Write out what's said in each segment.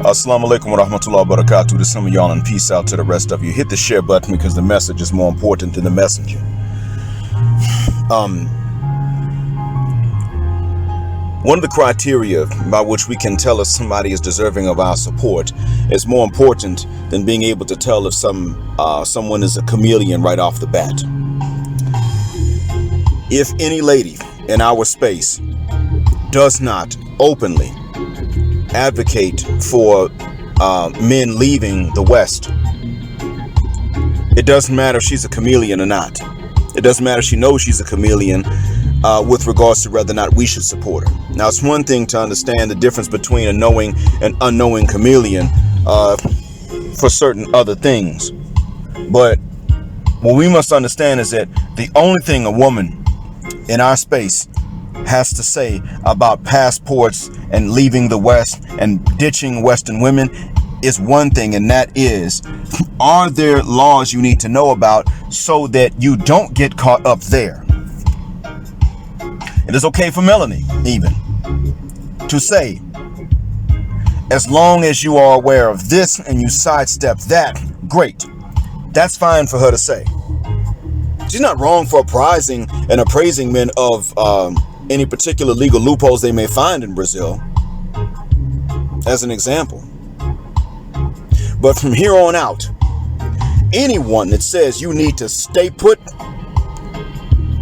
Assalamu alaikum wa rahmatullahi wa barakatuh to some of y'all, and peace out to the rest of you. Hit the share button because the message is more important than the messenger. One of the criteria by which we can tell if somebody is deserving of our support is more important than being able to tell if someone is a chameleon right off the bat. If any lady in our space does not openly advocate for men leaving the West, it doesn't matter if she's a chameleon or not. It doesn't matter if she knows she's a chameleon with regards to whether or not we should support her. Now, it's one thing to understand the difference between a knowing and unknowing chameleon for certain other things. But what we must understand is that the only thing a woman in our space has to say about passports and leaving the West and ditching Western women is one thing, and that is, are there laws you need to know about so that you don't get caught up there? It is okay for Melanie even to say, as long as you are aware of this and you sidestep that, great. That's fine for her to say. She's not wrong for apprising and appraising men of any particular legal loopholes they may find in Brazil, as an example. But from here on out, anyone that says you need to stay put,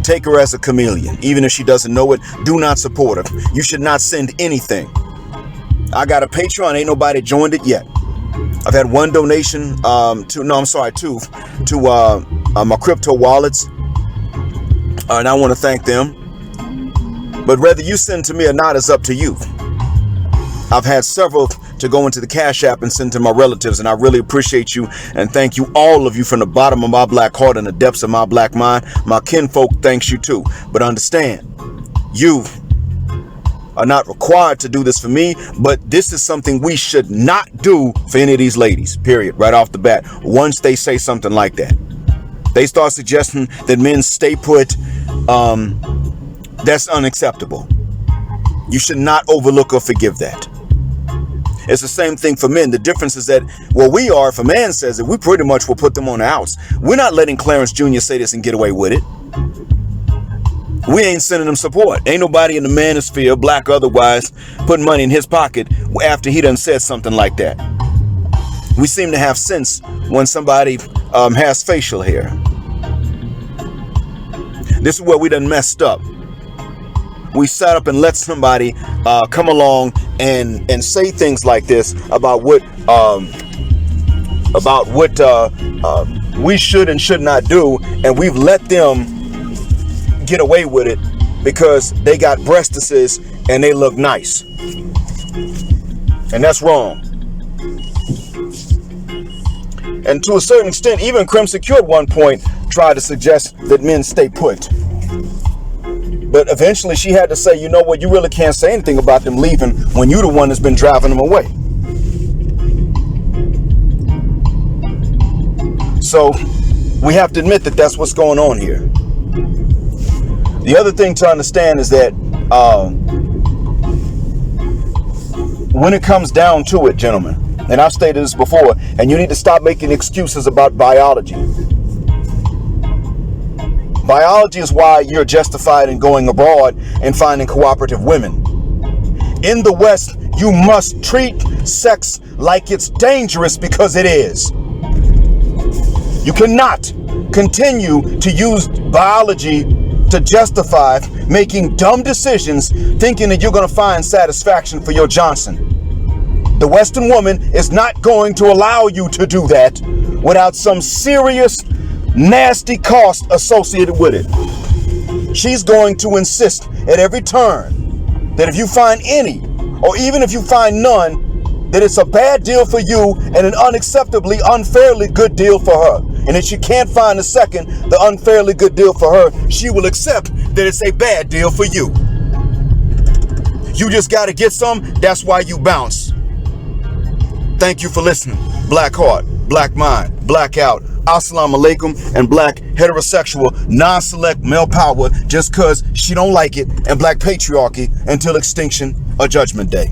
take her as a chameleon. Even if she doesn't know it, do not support her. You should not send anything. I got a Patreon, ain't nobody joined it yet. I've had one donation two my crypto wallets, and I want to thank them. But whether you send to me or not is up to you. I've had several to go into the Cash App and send to my relatives, and I really appreciate you and thank you, all of you, from the bottom of my black heart and the depths of my black mind. My kinfolk thanks you too. But understand, you are not required to do this for me, but this is something we should not do for any of these ladies, period, right off the bat. Once they say something like that, they start suggesting that men stay put, that's unacceptable. You should not overlook or forgive that. It's the same thing for men. The difference is that where we are, if a man says it, we pretty much will put them on the outs. We're not letting Clarence Jr. say this and get away with it. We ain't sending him support. Ain't nobody in the manosphere, black or otherwise, putting money in his pocket after he done said something like that. We seem to have sense when somebody has facial hair. This is where we done messed up. We sat up and let somebody come along and say things like this about what we should and should not do, and we've let them get away with it because they got breastises and they look nice, and that's wrong. And to a certain extent, even Crimson Q at one point tried to suggest that men stay put. But eventually she had to say, you know what, you really can't say anything about them leaving when you're the one that's been driving them away. So we have to admit that that's what's going on here. The other thing to understand is that when it comes down to it, gentlemen, and I've stated this before, and you need to stop making excuses about biology. Biology is why you're justified in going abroad and finding cooperative women. In the West, you must treat sex like it's dangerous, because it is. You cannot continue to use biology to justify making dumb decisions thinking that you're going to find satisfaction for your Johnson. The Western woman is not going to allow you to do that without some serious nasty cost associated with it. She's going to insist at every turn that if you find any, or even if you find none, that it's a bad deal for you and an unacceptably, unfairly good deal for her. And if she can't find a second, the unfairly good deal for her, she will accept that it's a bad deal for you. You just got to get some. That's why you bounce. Thank you for listening. Black heart, black mind, blackout. Assalamu alaikum, and black heterosexual non-select male power just cause she don't like it, and black patriarchy until extinction or judgment day.